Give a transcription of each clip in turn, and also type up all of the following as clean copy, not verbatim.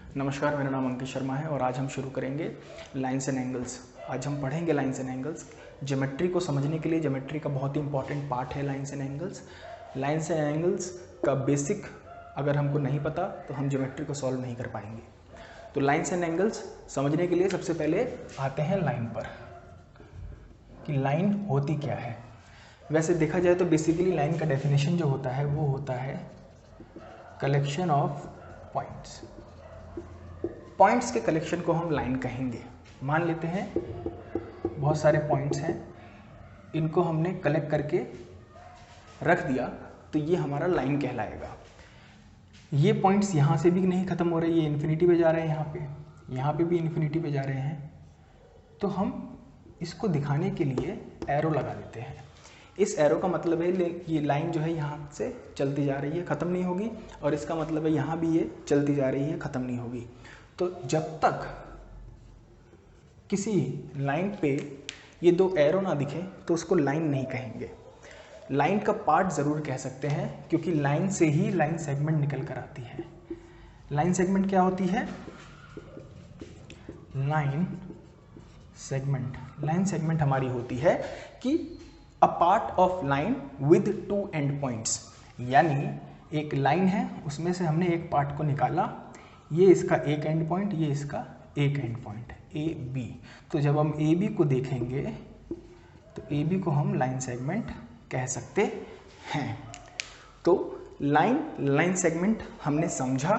नमस्कार, मेरा नाम अंकित शर्मा है और आज हम शुरू करेंगे लाइन्स एंड एंगल्स। आज हम पढ़ेंगे लाइन्स एंड एंगल्स। ज्योमेट्री को समझने के लिए ज्योमेट्री का बहुत ही इंपॉर्टेंट पार्ट है lines and angles. Lines and angles का बेसिक अगर हमको नहीं पता तो हम ज्योमेट्री को सॉल्व नहीं कर पाएंगे। तो लाइन्स एंड एंगल्स समझने के लिए सबसे पहले आते हैं लाइन पर, कि लाइन होती क्या है। वैसे देखा जाए तो बेसिकली लाइन का डेफिनेशन जो होता है वो होता है कलेक्शन ऑफ पॉइंट्स। पॉइंट्स के कलेक्शन को हम लाइन कहेंगे। मान लेते हैं बहुत सारे पॉइंट्स हैं, इनको हमने कलेक्ट करके रख दिया तो ये हमारा लाइन कहलाएगा। ये पॉइंट्स यहाँ से भी नहीं ख़त्म हो रहे, ये इन्फिनिटी पे जा रहे हैं, यहाँ पे भी इन्फिनिटी पे जा रहे हैं। तो हम इसको दिखाने के लिए एरो लगा देते हैं। इस एरो का मतलब है ये लाइन जो है यहाँ से चलती जा रही है, ख़त्म नहीं होगी, और इसका मतलब है यहाँ भी ये चलती जा रही है, ख़त्म नहीं होगी। तो जब तक किसी लाइन पे ये दो एरो ना दिखे तो उसको लाइन नहीं कहेंगे। लाइन का पार्ट ज़रूर कह सकते हैं, क्योंकि लाइन से ही लाइन सेगमेंट निकल कर आती है। लाइन सेगमेंट क्या होती है? लाइन सेगमेंट हमारी होती है कि a part of line with two and points. यानी एक लाइन है, उसमें से हमने एक पार्ट को निकाला, ये इसका एक एंड पॉइंट, ये इसका एक एंड पॉइंट, ए बी। तो जब हम ए बी को देखेंगे तो ए बी को हम लाइन सेगमेंट कह सकते हैं। तो लाइन सेगमेंट हमने समझा।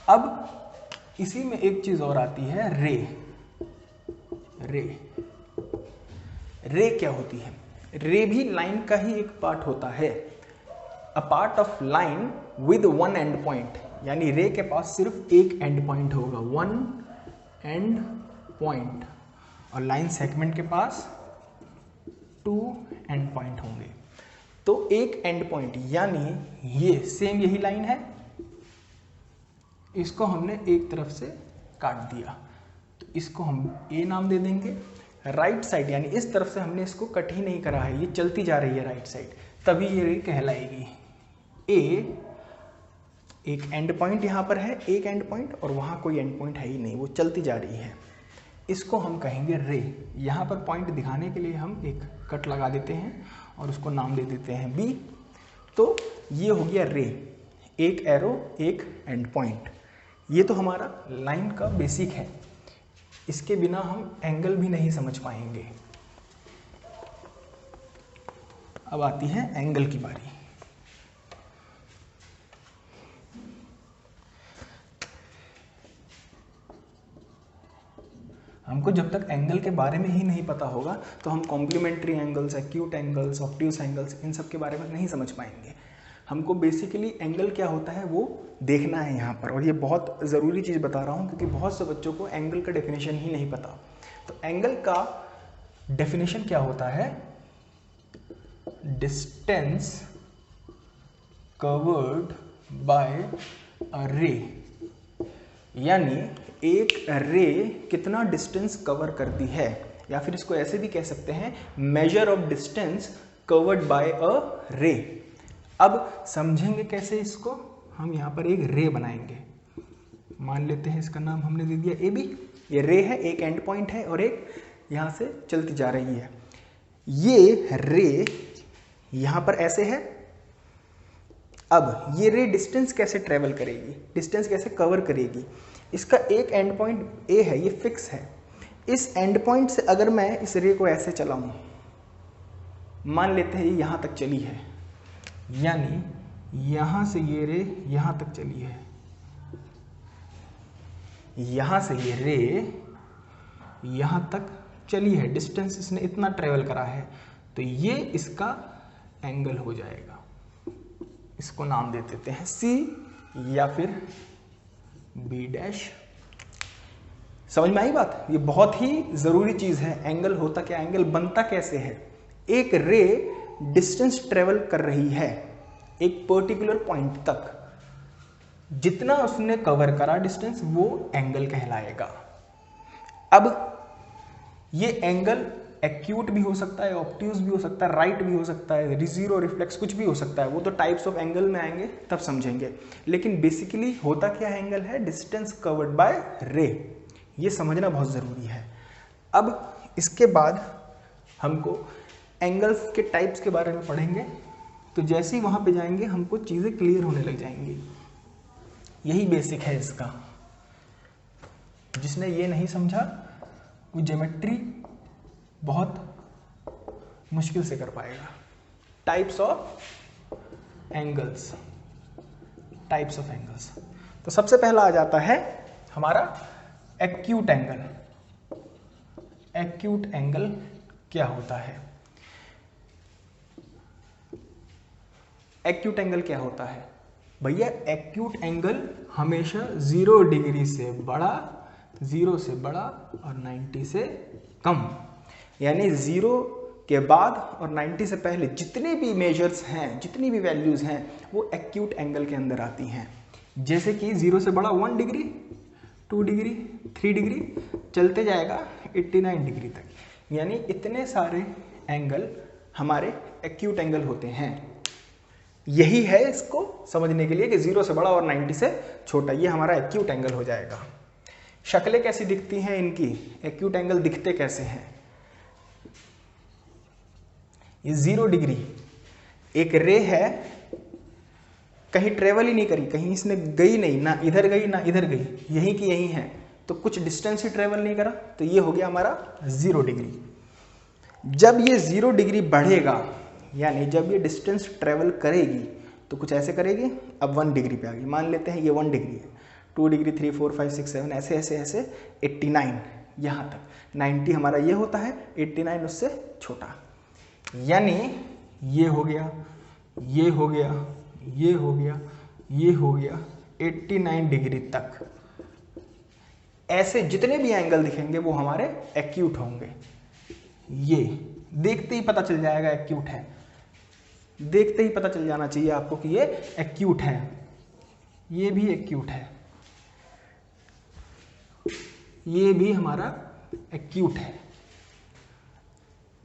अब इसी में एक चीज़ और आती है, रे क्या होती है? रे भी लाइन का ही एक पार्ट होता है। A part of line with one and point, यानी रे के पास सिर्फ एक एंड पॉइंट होगा, वन एंड पॉइंट, और लाइन सेगमेंट के पास टू एंड पॉइंट होंगे। तो एक एंड पॉइंट, यानी ये सेम यही लाइन है, इसको हमने एक तरफ से काट दिया तो इसको हम ए नाम दे देंगे। राइट साइड यानी इस तरफ से हमने इसको कट ही नहीं करा है, ये चलती जा रही है राइट साइड, तभी ये रे कहलाएगी। ए एक एंड पॉइंट यहाँ पर है, एक एंड पॉइंट, और वहाँ कोई एंड पॉइंट है ही नहीं, वो चलती जा रही है, इसको हम कहेंगे रे। यहाँ पर पॉइंट दिखाने के लिए हम एक कट लगा देते हैं और उसको नाम दे देते हैं बी। तो ये हो गया रे, एक एरो एक एंड पॉइंट। ये तो हमारा लाइन का बेसिक है, इसके बिना हम एंगल भी नहीं समझ पाएंगे। अब आती है एंगल की बारी। हमको जब तक एंगल के बारे में ही नहीं पता होगा तो हम complementary angles, acute angles, obtuse angles, इन सब के बारे में नहीं समझ पाएंगे। हमको बेसिकली एंगल क्या होता है वो देखना है यहाँ पर, और ये बहुत ज़रूरी चीज़ बता रहा हूँ क्योंकि बहुत से बच्चों को एंगल का डेफिनेशन ही नहीं पता। तो एंगल का डेफिनेशन क्या होता है? डिस्टेंस कवर्ड बाय अ रे, यानी एक रे कितना डिस्टेंस कवर करती है, या फिर इसको ऐसे भी कह सकते हैं, measure of distance covered by a ray. अब समझेंगे कैसे इसको? हम यहाँ पर एक रे बनाएंगे, मान लेते हैं इसका नाम हमने दे दिया ए बी। ये रे है, एक एंड पॉइंट है और एक यहाँ से चलती जा रही है। ये रे यहाँ पर ऐसे है। अब ये रे डिस्टेंस कैसे ट्रेवल करेगी, डिस्टेंस कैसे कवर करेगी? इसका एक एंड पॉइंट ए है, ये फिक्स है। इस एंड पॉइंट से अगर मैं इस रे को ऐसे चलाऊं, मान लेते हैं ये यहाँ तक चली है, यानी यहाँ से ये रे यहाँ तक चली है, यहाँ से ये रे यहाँ तक चली है, डिस्टेंस इसने इतना ट्रेवल करा है, तो ये इसका एंगल हो जाएगा। इसको नाम दे देते हैं सी या फिर बी डैश। समझ में आई बात? ये बहुत ही ज़रूरी चीज़ है। एंगल होता क्या, एंगल बनता कैसे है? एक रे डिस्टेंस ट्रेवल कर रही है एक पर्टिकुलर पॉइंट तक, जितना उसने कवर करा डिस्टेंस वो एंगल कहलाएगा। अब ये एंगल एक्यूट भी हो सकता है, ऑब्ट्यूज भी हो सकता है, राइट भी हो सकता है, जीरो रिफ्लेक्स, कुछ भी हो सकता है। वो तो टाइप्स ऑफ एंगल में आएंगे तब समझेंगे। लेकिन बेसिकली होता क्या है एंगल है, डिस्टेंस कवर्ड बाय रे। ये समझना बहुत ज़रूरी है। अब इसके बाद हमको एंगल्स के टाइप्स के बारे में पढ़ेंगे, तो जैसे ही वहाँ पे जाएंगे हमको चीज़ें क्लियर होने लग जाएंगी। यही बेसिक है इसका। जिसने ये नहीं समझा वो ज्योमेट्री बहुत मुश्किल से कर पाएगा। Types of angles, types of angles. तो सबसे पहला आ जाता है हमारा एक्यूट एंगल। एक्यूट एंगल क्या होता है? एक्यूट एंगल क्या होता है भैया? एक्यूट एंगल हमेशा 0 डिग्री से बड़ा, 0 से बड़ा और 90 से कम, यानी 0 के बाद और 90 से पहले जितने भी मेजर्स हैं, जितनी भी वैल्यूज़ हैं, वो एक्यूट एंगल के अंदर आती हैं। जैसे कि 0 से बड़ा 1 डिग्री, 2 डिग्री, 3 डिग्री, चलते जाएगा 89 डिग्री तक, यानी इतने सारे एंगल हमारे एक्यूट एंगल होते हैं। यही है इसको समझने के लिए कि 0 से बड़ा और 90 से छोटा, ये हमारा एक्यूट एंगल हो जाएगा। शक्लें कैसी दिखती हैं इनकी? एक्यूट एंगल दिखते कैसे हैं? ये 0 डिग्री एक रे है, कहीं ट्रेवल ही नहीं करी, कहीं इसने गई नहीं, ना इधर गई ना इधर गई, यहीं की यहीं है, तो कुछ डिस्टेंस ही ट्रेवल नहीं करा, तो ये हो गया हमारा 0 डिग्री। जब ये 0 डिग्री बढ़ेगा, यानी जब ये डिस्टेंस ट्रेवल करेगी, तो कुछ ऐसे करेगी। अब 1 डिग्री पे आ गई, मान लेते हैं ये 1 डिग्री है, 2 डिग्री, 3, 4, 5, 6, 7, ऐसे ऐसे ऐसे 89 यहाँ तक। 90 हमारा ये होता है, 89 उससे छोटा, यानी ये हो गया, ये हो गया, ये हो गया, ये हो गया 89 डिग्री तक। ऐसे जितने भी एंगल दिखेंगे वो हमारे एक्यूट होंगे। ये देखते ही पता चल जाएगा एक्यूट है, देखते ही पता चल जाना चाहिए आपको कि ये एक्यूट है। ये भी एक्यूट है, ये भी हमारा एक्यूट है।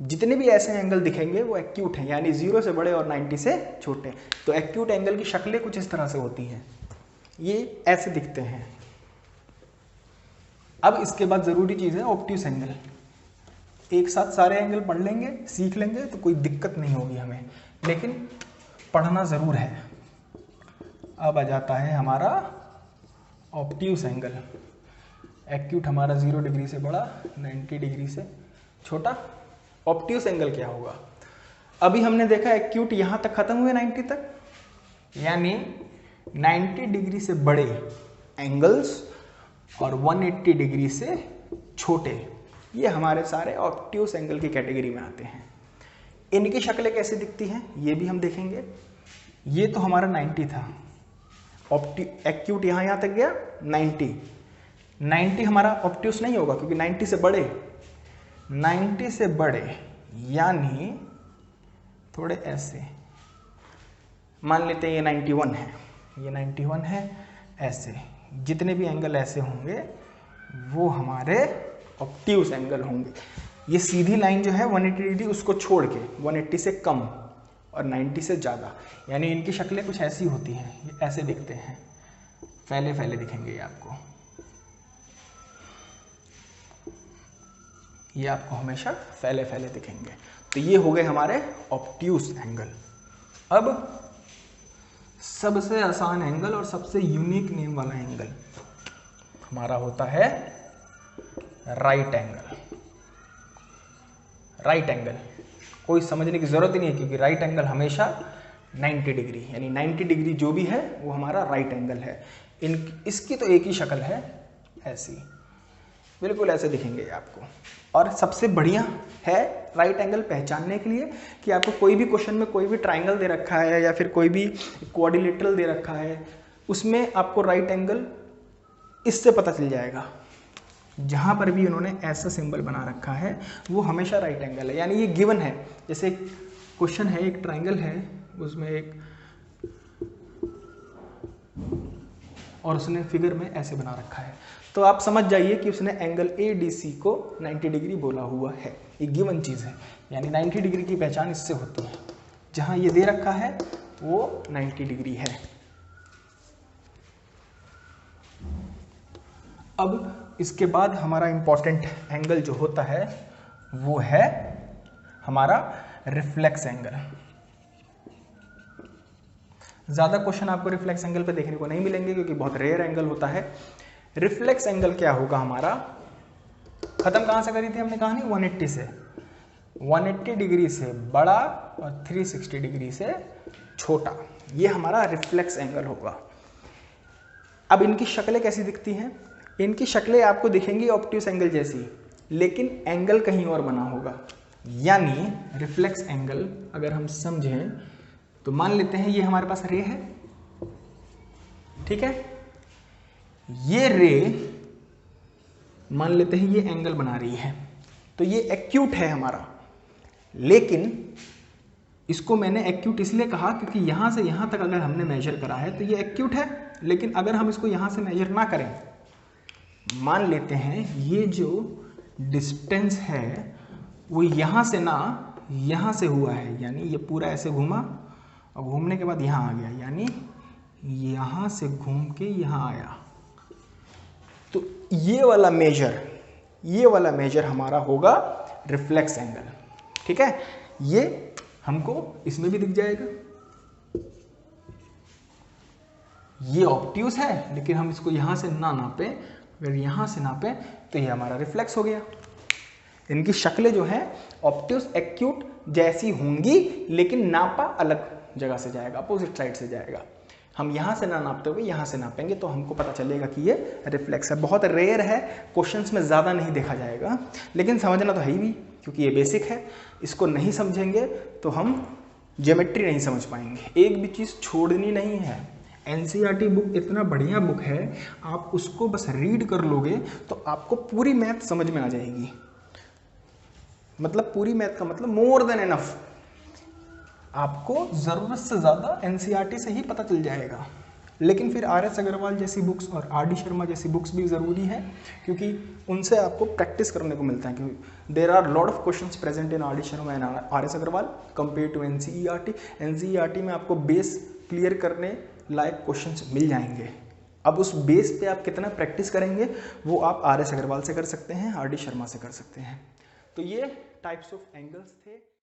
जितने भी ऐसे एंगल दिखेंगे वो एक्यूट हैं, यानी 0 से बड़े और 90 से छोटे। तो एक्यूट एंगल की शक्लें कुछ इस तरह से होती हैं, ये ऐसे दिखते हैं। अब इसके बाद ज़रूरी चीज़ है ऑब्ट्यूस एंगल। एक साथ सारे एंगल पढ़ लेंगे, सीख लेंगे तो कोई दिक्कत नहीं होगी हमें, लेकिन पढ़ना ज़रूर है। अब आ जाता है हमारा ऑब्ट्यूस एंगल। एक्यूट हमारा 0 डिग्री से बड़ा, 90 डिग्री से छोटा। ऑब्ट्यूस एंगल क्या होगा? अभी हमने देखा एक्यूट यहाँ तक खत्म हुए 90 तक, यानी 90 डिग्री से बड़े एंगल्स और 180 डिग्री से छोटे, ये हमारे सारे ऑब्ट्यूस एंगल की कैटेगरी में आते हैं। इनकी शक्लें कैसी दिखती हैं ये भी हम देखेंगे। ये तो हमारा 90 था, एक्यूट यहाँ तक गया 90 हमारा ऑब्ट्यूस नहीं होगा क्योंकि 90 से बड़े, 90 से बड़े यानी थोड़े ऐसे, मान लेते हैं ये 91 है, ये 91 है, ऐसे जितने भी एंगल ऐसे होंगे वो हमारे ऑब्ट्यूस एंगल होंगे। ये सीधी लाइन जो है 180 डिग्री उसको छोड़ के 180 से कम और 90 से ज़्यादा, यानी इनकी शक्लें कुछ ऐसी होती हैं, ये ऐसे दिखते हैं, फैले फैले दिखेंगे ये आपको, ये आपको हमेशा फैले फैले दिखेंगे। तो ये हो गए हमारे ऑब्ट्यूस एंगल। अब सबसे आसान एंगल और सबसे यूनिक नेम वाला एंगल हमारा होता है राइट एंगल। राइट एंगल कोई समझने की जरूरत ही नहीं है क्योंकि राइट एंगल हमेशा 90 डिग्री, यानी 90 डिग्री जो भी है वो हमारा राइट एंगल है। इसकी तो एक ही शक्ल है, ऐसी बिल्कुल ऐसे दिखेंगे आपको। और सबसे बढ़िया है राइट एंगल पहचानने के लिए कि आपको कोई भी क्वेश्चन में कोई भी ट्राइंगल दे रखा है या फिर कोई भी क्वाड्रिलेटरल दे रखा है, उसमें आपको राइट एंगल इससे पता चल जाएगा। जहाँ पर भी उन्होंने ऐसा सिंबल बना रखा है वो हमेशा राइट एंगल है, यानी ये गिवन है। जैसे क्वेश्चन है, एक ट्राइंगल है, उसमें एक और उसने फिगर में ऐसे बना रखा है। तो आप समझ जाइए कि उसने एंगल ADC को 90 डिग्री बोला हुआ है। ये गिवन चीज़ है, यानी 90 डिग्री की पहचान इससे होती है। जहाँ ये दे रखा है वो 90 डिग्री है। अब इसके बाद हमारा इम्पॉर्टेंट एंगल जो होता है वो है हमारा रिफ्लेक्स एंगल। ज़्यादा क्वेश्चन आपको रिफ्लेक्स एंगल पे देखने को नहीं मिलेंगे क्योंकि बहुत रेयर एंगल होता है। रिफ्लेक्स एंगल क्या होगा हमारा, खत्म कहाँ से करी थी हमने कहानी, 180 से। 180 डिग्री से बड़ा और 360 डिग्री से छोटा, ये हमारा रिफ्लेक्स एंगल होगा। अब इनकी शक्लें कैसी दिखती हैं, इनकी शक्लें आपको दिखेंगी ऑब्ट्यूस एंगल जैसी, लेकिन एंगल कहीं और बना होगा। यानी रिफ्लेक्स एंगल अगर हम समझें तो मान लेते हैं ये हमारे पास रे है, ठीक है, ये रे मान लेते हैं ये एंगल बना रही है, तो ये एक्यूट है हमारा। लेकिन इसको मैंने एक्यूट इसलिए कहा क्योंकि यहां से यहां तक अगर हमने मेजर करा है तो ये एक्यूट है। लेकिन अगर हम इसको यहां से मेजर ना करें, मान लेते हैं ये जो डिस्टेंस है वो यहां से ना यहां से हुआ है, यानी ये पूरा ऐसे घूमा और घूमने के बाद यहां आ गया, यानी यहां से घूम के यहां आया, तो ये वाला मेजर हमारा होगा रिफ्लेक्स एंगल, ठीक है। ये हमको इसमें भी दिख जाएगा, ये ऑब्ट्यूस है लेकिन हम इसको यहां से ना नापे, अगर यहां से नापे तो ये हमारा रिफ्लेक्स हो गया। इनकी शक्लें जो हैं ऑब्ट्यूस एक्यूट जैसी होंगी, लेकिन नापा अलग जगह से जाएगा, अपोजिट साइड से जाएगा। हम यहाँ से ना नापते हुए यहाँ से नापेंगे तो हमको पता चलेगा कि ये रिफ्लेक्स है। बहुत रेयर है, क्वेश्चंस में ज़्यादा नहीं देखा जाएगा, लेकिन समझना तो है ही भी क्योंकि ये बेसिक है। इसको नहीं समझेंगे तो हम ज्योमेट्री नहीं समझ पाएंगे। एक भी चीज़ छोड़नी नहीं है। NCERT बुक इतना बढ़िया बुक है, आप उसको बस रीड कर लोगे तो आपको पूरी मैथ समझ में आ जाएगी। मतलब पूरी मैथ का मतलब मोर देन इनफ, आपको ज़रूरत से ज़्यादा NCERT से ही पता चल जाएगा। लेकिन फिर RS अग्रवाल जैसी बुक्स और RD शर्मा जैसी बुक्स भी ज़रूरी है क्योंकि उनसे आपको प्रैक्टिस करने को मिलता है। क्योंकि there are lot of questions present in RD Sharma and RS Agarwal compare to NCERT। NCERT में आपको बेस क्लियर करने लायक क्वेश्चंस मिल जाएंगे। अब उस बेस पे आप कितना प्रैक्टिस करेंगे वो आप RS अग्रवाल से कर सकते हैं, RD शर्मा से कर सकते हैं। तो ये टाइप्स ऑफ एंगल्स थे।